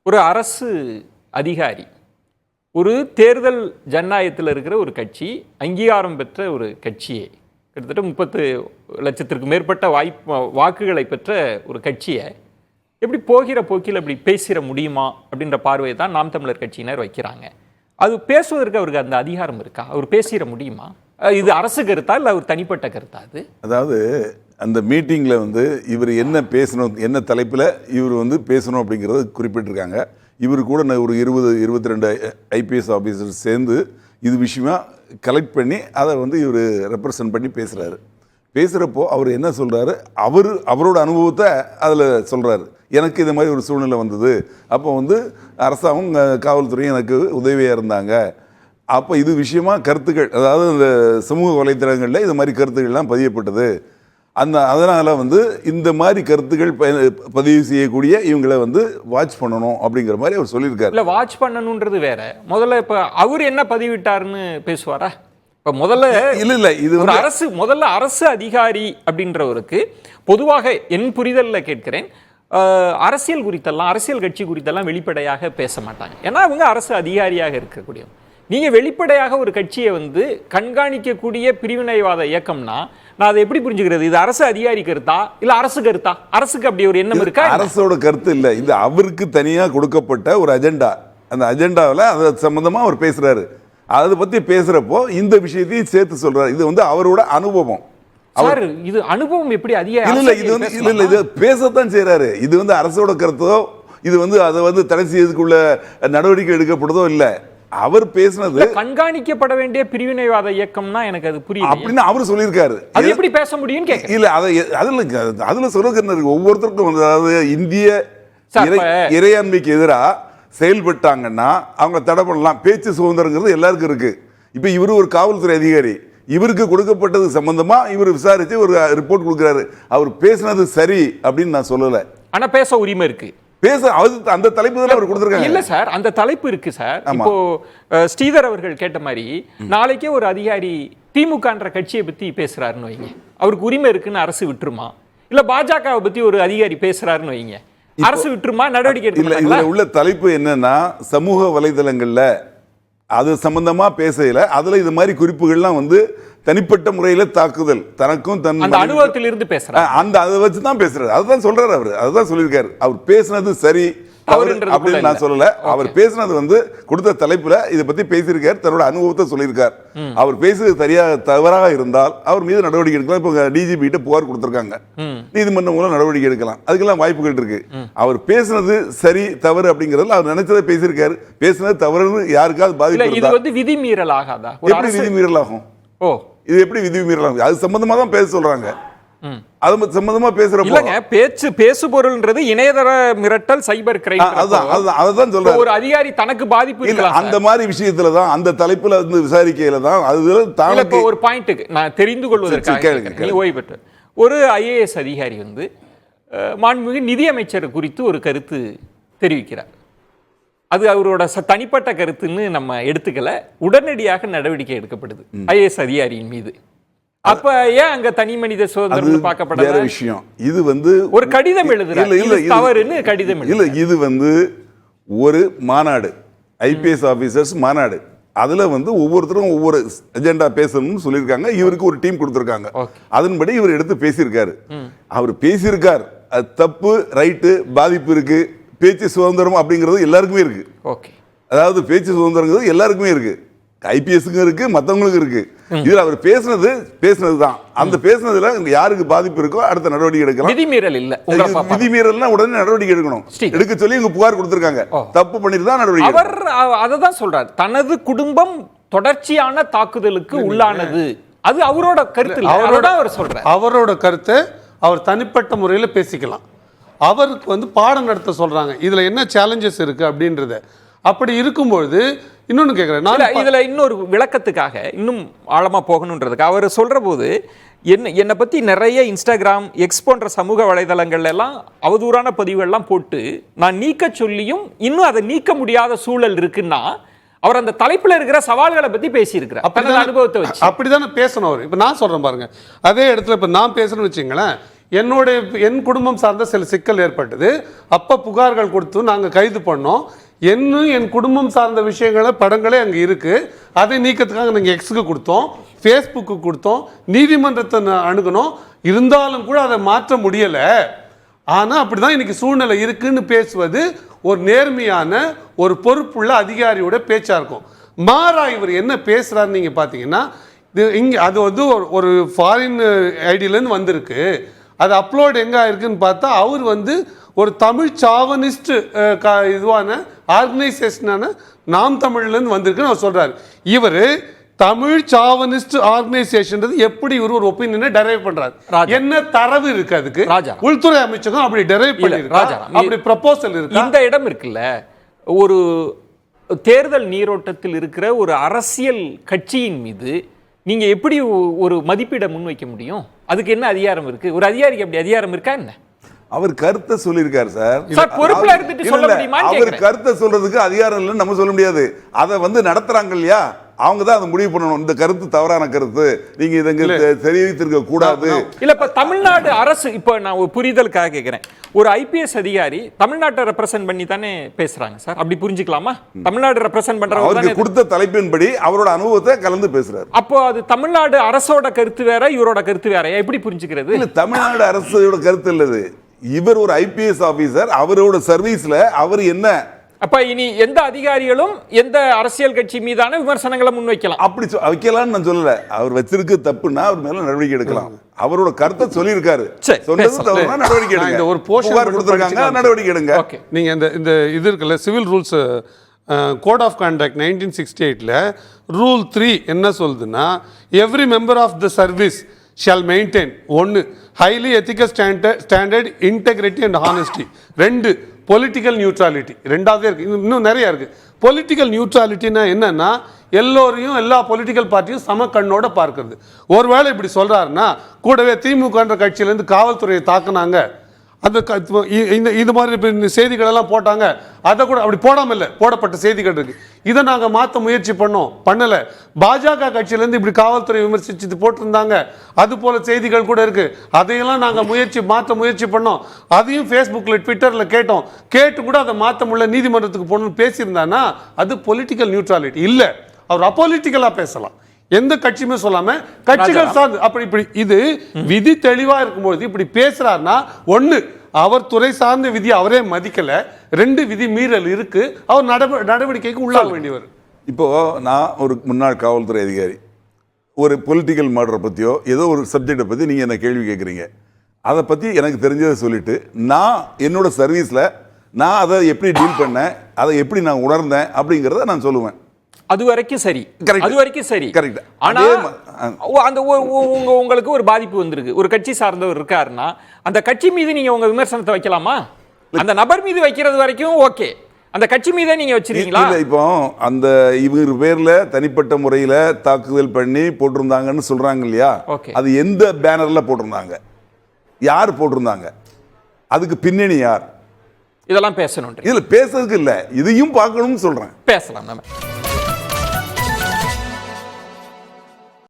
ஒரு அரசு அதிகாரி, ஒரு தேர்தல் ஜனநாயகத்தில் இருக்கிற ஒரு கட்சி, அங்கீகாரம் பெற்ற ஒரு கட்சியை, கிட்டத்தட்ட 30 லட்சத்திற்கு மேற்பட்ட வாக்குகளை பெற்ற ஒரு கட்சியை எப்படி போகிற போக்கில் அப்படி பேசிட முடியுமா அப்படின்ற பார்வையை தான் நாம் தமிழர் கட்சியினர் வைக்கிறாங்க. அது பேசுவதற்கு அவருக்கு அந்த அதிகாரம் இருக்கா? அவர் பேசிட முடியுமா? இது அரசு கருத்தா இல்லை அவர் தனிப்பட்ட கருத்தா? அது அதாவது அந்த மீட்டிங்கில் வந்து இவர் என்ன பேசணும், என்ன தலைப்பில் இவர் வந்து பேசணும் அப்படிங்கிறத குறிப்பிட்டிருக்காங்க. இவர் கூட ஒரு 20-22 ஐபிஎஸ் ஆஃபீஸர்ஸ் சேர்ந்து இது விஷயமா கலெக்ட் பண்ணி அதை வந்து இவர் ரெப்ரசன்ட் பண்ணி பேசுகிறாரு. பேசுகிறப்போ அவர் என்ன சொல்கிறாரு, அவரோட அனுபவத்தை அதில் சொல்கிறாரு. எனக்கு இந்த மாதிரி ஒரு சூழ்நிலை வந்தது, அப்போ வந்து அரசாங்கம் காவல்துறையும் எனக்கு உதவியாக இருந்தாங்க. அப்போ இது விஷயமா கருத்துக்கள், அதாவது இந்த சமூக வலைத்தளங்களில் இது மாதிரி கருத்துக்கள்லாம் பதியப்பட்டது. அதனால் வந்து இந்த மாதிரி கருத்துக்கள் பதிவு செய்யக்கூடிய இவங்களை வந்து வாட்ச் பண்ணணும் அப்படிங்கிற மாதிரி அவர் சொல்லியிருக்காரு. இல்லை, வாட்ச் பண்ணணுன்றது வேற. முதல்ல இப்போ அவர் என்ன பதிவிட்டாருன்னு பேசுவாரா? இப்போ முதல்ல இல்லை இது ஒரு முதல்ல அரசு அதிகாரி அப்படின்றவருக்கு பொதுவாக என் புரிதலில் கேட்கிறேன், அரசியல் குறித்தெல்லாம், அரசியல் கட்சி குறித்தெல்லாம் வெளிப்படையாக பேச மாட்டாங்க. ஏன்னா அவங்க அரசு அதிகாரியாக இருக்கக்கூடியவங்க. நீங்கள் வெளிப்படையாக ஒரு கட்சியை வந்து கண்காணிக்கக்கூடிய பிரிவினைவாத இயக்கம்னா நான் அதை எப்படி புரிஞ்சுக்கிறது? இது அரசு அதிகாரி கருத்தா இல்லை அரசு கருத்தா? அரசுக்கு அப்படி ஒரு எண்ணம் இருக்கா? அரசோட கருத்து இல்லை, இது அவருக்கு தனியாக கொடுக்கப்பட்ட ஒரு அஜெண்டா. அந்த அஜெண்டாவில் அது சம்பந்தமாக அவர் பேசுகிறாரு. அதை பற்றி பேசுகிறப்போ இந்த விஷயத்தையும் சேர்த்து சொல்கிறார். இது வந்து அவரோட அனுபவம். இது அனுபவம் எப்படி அதிகாரி? இல்லை இது வந்து இல்லை இது பேசத்தான் செய்கிறாரு. இது வந்து அரசோட கருத்தோ, இது வந்து அதை வந்து தடை செய்யறதுக்குள்ள நடவடிக்கை எடுக்கப்படுதோ இல்லை. அவர் பேசினது கண்காணிக்கப்பட வேண்டிய பிரிவினைவாத இயக்கம்னா எனக்கு அது புரியுது அப்படின்னு அவர் சொல்லியிருக்காரு. அது எப்படி பேச முடியும் கேட்க இல்ல, அதுல சொல்லுங்க, ஒவ்வொருத்தருக்கும் அதாவது இந்திய இறையாண்மைக்கு எதிராக செயல்பட்டாங்கன்னா அவங்க தடை பண்ணலாம். பேச்சு சுதந்திரங்கிறது எல்லாருக்கும் இருக்கு. இப்ப இவரு ஒரு காவல்துறை அதிகாரி, இவருக்கு கொடுக்கப்பட்டது சம்பந்தமா இவர் விசாரிச்சு ஒரு ரிப்போர்ட் கொடுக்கிறாரு. அவர் பேசினது சரி அப்படின்னு நான் சொல்லல, ஆனா பேச உரிமை இருக்கு. அந்த தலைப்பு தான் அவர் கொடுத்திருக்காங்க. இல்ல சார், அந்த தலைப்பு இருக்கு சார். இப்போ ஸ்ரீதர் அவர்கள் கேட்ட மாதிரி நாளைக்கே ஒரு அதிகாரி திமுகன்ற கட்சியை பத்தி பேசுறாருன்னு வைங்க, அவருக்கு உரிமை இருக்குன்னு அரசு விட்டுருமா? இல்ல பாஜகவை பத்தி ஒரு அதிகாரி பேசுறாருன்னு வைங்க, அரசு விட்டுருமா? நடவடிக்கை எடுக்கல. இதுல உள்ள தலைப்பு என்னன்னா, சமூக வலைதளங்கள்ல அது சம்பந்தமா பேசல, அதுல இது மாதிரி குறிப்புகள்லாம் வந்து தனிப்பட்ட முறையில தாக்குதல், தனக்கும் தன் அனுபவத்தில் இருந்து பேசுறாரு. அதை வச்சு தான் பேசுறாரு. அதுதான் சொல்றாரு அவரு, அதுதான் சொல்லியிருக்காரு. அவர் பேசினது சரி அப்படின்னு நான் சொல்லல. அவர் பேசினது வந்து கொடுத்த தலைப்புல இதை பத்தி பேசியிருக்காரு, தன்னோட அனுபவத்தை சொல்லியிருக்கார். அவர் பேசுறது தவறாக இருந்தால் அவர் மீது நடவடிக்கை எடுக்கலாம். இப்போ டிஜிபி கிட்ட புகார் கொடுத்திருக்காங்க, நீதிமன்றம் மூலம் நடவடிக்கை எடுக்கலாம். அதுக்கெல்லாம் வாய்ப்புகள் இருக்கு. அவர் பேசினது சரி தவறு அப்படிங்கறதுல அவர் நினைச்சதை பேசியிருக்காரு. பேசினது தவறுன்னு யாருக்காவது பாதிப்பு இது வந்து விதிமீறல் ஆகாதா? எப்படி விதிமீறல் ஆகும்? இது எப்படி விதிமீறல் ஆகும்? அது சம்பந்தமா தான் பேச சொல்றாங்க. அது சம்பந்தமா பேசுறப்போ பேசு பொருள்ன்றது இணையதள மிரட்டல், சைபர் கிரைம். அதுதான் சொல்றேன். ஒரு அதிகாரி தனக்கு பாதிப்பு இருக்கலாம், அந்த மாதிரி விஷயத்துல தான், அந்த தலைப்புல வந்து விசாரிக்கையில தான் அது ஒரு பாயிண்ட்டுக்கு நான் தெரிந்து கொள்வதற்காக ஓய்வு பெற்ற ஒரு ஐஏஎஸ் அதிகாரி வந்து மாண்புமிகு நிதியமைச்சர் குறித்து ஒரு கருத்து தெரிவிக்கிறார். அது அவரோட தனிப்பட்ட கருத்துன்னு நம்ம எடுத்துக்கல, உடனடியாக நடவடிக்கை எடுக்கப்படுது ஐஏஎஸ் அதிகாரியின் மீது. அப்ப ஏன் அங்க தனி மனித சுதந்திரம் பார்க்கப்படாத விஷயம்? இது வந்து ஒரு கடிதம் எழுதுறாரு, தவறுன்னு கடிதம் இல்ல, இது வந்து ஒரு மாநாடு, ஐபிஎஸ் ஆபீசர்ஸ் மாநாடு. அதுல வந்து ஒவ்வொருத்தரும் ஒவ்வொரு அஜெண்டா பேசணும்னு சொல்லியிருக்காங்க. இவருக்கு ஒரு டீம் கொடுத்திருக்காங்க. அதன்படி இவர் எடுத்து பேசியிருக்காரு. அவர் பேசியிருக்கார், அது தப்பு ரைட்டு, பாதிப்பு இருக்கு. பேச்சு சுதந்திரம் அப்படிங்கிறது எல்லாருக்குமே இருக்கு. அதாவது பேச்சு சுதந்திரங்கிறது எல்லாருக்குமே இருக்கு, ஐபிஎஸ்க்கும் இருக்கு, மற்றவங்களுக்கும் இருக்கு. இதுல அவர் பேசினதுதான். அந்த பேசினதுல யாருக்கு பாதிப்பு இருக்கோ அடுத்த நடவடிக்கை எடுக்கலாம். விதிமீறல் இல்ல, விதிமீறல்னா உடனே நடவடிக்கை எடுக்கணும். எடுக்க சொல்லி இவங்க புகார் கொடுத்திருக்காங்க, தப்பு பண்ணிட்டு தான் நடவடிக்கை. அவர் அததான் சொல்றாரு, தனது குடும்பம் தொடர்ச்சியான தாக்குதலுக்கு உள்ளானது. அது அவரோட கருத்து இல்ல, அவர் சொல்றாரு. அவரோட கருத்து அவர் தனிப்பட்ட முறையில் பேசிக்கலாம். அவருக்கு வந்து பாடம் நடத்த சொல்றாங்க, இதுல என்ன சேலஞ்சஸ் இருக்கு அப்படின்றத. அப்படி இருக்கும்பொழுது இன்னொன்னு கேட்குறேன், இதுல இன்னொரு விளக்கத்துக்காக இன்னும் ஆழமா போகணுன்றதுக்கு அவர் சொல்ற போது என்னை பத்தி நிறைய இன்ஸ்டாகிராம், எக்ஸ் போன்ற சமூக வலைதளங்கள்ல எல்லாம் அவதூறான பதிவுகள்லாம் போட்டு நான் நீக்க சொல்லியும் இன்னும் அதை நீக்க முடியாத சூழல் இருக்குன்னா அவர் அந்த தலைப்புல இருக்கிற சவால்களை பத்தி பேசியிருக்கிறார். அனுபவத்தை வச்சு அப்படிதானே பேசணும் அவர். இப்ப நான் சொல்றேன் பாருங்க, அதே இடத்துல இப்ப நான் பேசணும்னு வச்சுங்களேன், என் குடும்பம் சார்ந்த சில சிக்கல் ஏற்பட்டது. அப்போ புகார்கள் கொடுத்து நாங்கள் கைது பண்ணோம். என் குடும்பம் சார்ந்த விஷயங்களை படங்களே அங்கே இருக்கு. அதை நீக்கத்துக்காக நாங்கள் எக்ஸுக்கு கொடுத்தோம், ஃபேஸ்புக்கு கொடுத்தோம், நீதிமன்றத்தை அணுகணும். இருந்தாலும் கூட அதை மாற்ற முடியலை. ஆனால் அப்படிதான் இன்னைக்கு சூழ்நிலை இருக்குன்னு பேசுவது ஒரு நேர்மையான ஒரு பொறுப்புள்ள அதிகாரியோட பேச்சா இருக்கும். மாறா இவர் என்ன பேசுறாரு நீங்க பாத்தீங்கன்னா, இங்க அது வந்து ஒரு ஃபாரின் ஐடியிலேருந்து வந்திருக்கு. அது அப்லோட் எங்க இருக்குன்னு பார்த்தா அவர் வந்து ஒரு தமிழ் சாவனிஸ்ட் இதுவான ஆர்கனைசேஷனான நாம் தமிழ்லேருந்து வந்திருக்குன்னு அவர் சொல்றாரு. இவர் தமிழ் சாவனிஸ்ட் ஆர்கனைசேஷன் எப்படி இவர் ஒரு ஒப்பீனியனை டெரைவ் பண்றாரு? என்ன தரவு இருக்கு அதுக்கு? உள்துறை அமைச்சகம் அப்படி டெரைவ் பண்ணிருக்காங்க, அப்படி ப்ரொபோசல் இருக்கு. இந்த இடம் இருக்குல்ல, ஒரு தேர்தல் நீரோட்டத்தில் இருக்கிற ஒரு அரசியல் கட்சியின் மீது நீங்க எப்படி ஒரு மதிப்பீட முன்வைக்க முடியும்? அதுக்கு என்ன அதிகாரம் இருக்கு? ஒரு அதிகாரிக்கு அப்படி அதிகாரம் இருக்கா என்ன? அவர் கருத்தை சொல்லியிருக்காரு சார். பொறுப்புல இருந்துட்டு சொல்ல முடியுமா? அவர் கருத்தை சொல்றதுக்கு அதிகாரம் இல்லைன்னு நம்ம சொல்ல முடியாது. அதை வந்து நடத்துறாங்க இல்லையா, அவங்க தான் அதை முடிவு பண்ணணும். இந்த கருத்து தவறான கருத்து, நீங்க இதை தெரிவித்திருக்க கூடாது. இல்ல இப்ப தமிழ்நாடு அரசு, இப்ப நான் ஒரு புரிதலுக்காக கேட்கிறேன், ஒரு ஐபிஎஸ் அதிகாரி தமிழ்நாட்டை ரெப்ரசென்ட் பண்ணி தானே பேசுறாங்க சார், அப்படி புரிஞ்சுக்கலாமா? தமிழ்நாடு ரெப்ரசென்ட் பண்றவங்க அவருக்கு கொடுத்த தலைப்பின்படி அவரோட அனுபவத்தை கலந்து பேசுறாரு. அப்போ அது தமிழ்நாடு அரசோட கருத்து வேற, இவரோட கருத்து வேற, எப்படி புரிஞ்சுக்கிறது? இல்ல, தமிழ்நாடு அரசோட கருத்து இல்லது. இவர் ஒரு ஐபிஎஸ் ஆபீசர், அவரோட சர்வீஸ்ல அவர் என்ன, அப்ப இனி எந்த அதிகாரிகளும் எந்த அரசியல் கட்சி மீதான விமர்சனங்களை முன்வைக்கலாம், அப்படி வைக்கலாம்னு நான் சொல்லல. அவர் வச்சிருக்க தப்புன்னா அவர் மேல நடவடிக்கை எடுக்கலாம். அவரோட கருத்தை சொல்லியிருக்காரு, சொன்னது தவறுனா நடவடிக்கை எடுங்க. ஒரு போஸ்டர் கொடுத்திருக்காங்க, நடவடிக்கை எடுங்க. நீங்க இந்த இது இருக்குல்ல, civil rules code of conduct 1968ல ரூல் 3 என்ன சொல்லுதுன்னா, every member of the service shall maintain 1 highly ethical standard integrity and honesty, 2 political neutrality. ரெண்டாவது இருக்கு, இன்னும் நிறைய இருக்கு. பொலிட்டிக்கல் நியூட்ரலிட்டினா என்னன்னா, எல்லோரையும் எல்லா பொலிட்டிக்கல் பார்ட்டியும் சம கண்ணோட பார்க்கிறது. ஒருவேளை இப்படி சொல்றாருன்னா, கூடவே திமுகன்ற கட்சியிலேருந்து காவல்துறையை தாக்குனாங்க, அந்த இந்த மாதிரி செய்திகள் எல்லாம் போட்டாங்க, அதை கூட அப்படி போடாமல் இல்லை, போடப்பட்ட செய்திகள் இருக்கு. இதை நாங்கள் மாற்ற முயற்சி பண்ணல. பாஜக கட்சியிலேருந்து இப்படி காவல்துறை விமர்சிச்சு போட்டிருந்தாங்க, அது போல செய்திகள் கூட இருக்கு. அதையெல்லாம் நாங்கள் மாற்ற முயற்சி பண்ணோம். அதையும் ஃபேஸ்புக்கில் ட்விட்டரில் கேட்டு கூட அதை மாற்ற முடியல, நீதிமன்றத்துக்கு போகணும்னு பேசியிருந்தானா அது பொலிட்டிக்கல் நியூட்ரலிட்டி இல்லை. அவர் அப்பொலிட்டிக்கலாக பேசலாம், எந்த கட்சியுமே சொல்லாம கட்சிகள் சார்ந்து. அப்படி இப்படி இது விதி தெளிவா இருக்கும்போது இப்படி பேசுறாருன்னா, 1 அவர் துறை சார்ந்த விதி அவரே மதிக்கல, 2 விதி மீறல் இருக்கு, அவர் நடவடிக்கைக்கு உள்ளாக வேண்டியவர். இப்போ நான் ஒரு முன்னாள் காவல்துறை அதிகாரி, ஒரு பொலிட்டிக்கல் மர்டரை பத்தியோ ஏதோ ஒரு சப்ஜெக்டை பத்தி நீங்க என்ன கேள்வி கேட்குறீங்க, அதை பத்தி எனக்கு தெரிஞ்சதை சொல்லிட்டு நான் என்னோட சர்வீஸ்ல நான் அதை எப்படி டீல் பண்ணேன், அதை எப்படி நான் உணர்ந்தேன் அப்படிங்கிறத நான் சொல்லுவேன். அது வரைக்கும் சரி, அது வரைக்கும் சரி. கரெக்ட். ஆனா அந்த உங்களுக்கு ஒரு பாதிப்பு வந்திருக்கு, ஒரு கட்சி சார்ந்தவர் இருக்காருன்னா அந்த கட்சி மீது நீங்க உங்க விமர்சனத்தை வைக்கலாமா? அந்த நபர் மீது வைக்கிறது வரைக்கும் ஓகே, அந்த கட்சி மீதே நீங்க வச்சிருக்கீங்களா? இப்போ அந்த இவர் பேர்ல தனிப்பட்ட முறையில தாக்குதல் பண்ணி போட்டிருந்தாங்கன்னு சொல்றாங்க இல்லையா, அது எந்த பேனர்ல போட்டிருந்தாங்க, யார் போட்டிருந்தாங்க, அதுக்கு பின்னணி யார், இதெல்லாம் பேசணும். இதுல பேசுறதுக்கு இல்ல, இதையும் பார்க்கணும்னு சொல்றேன். பேசலாம் நம்ம.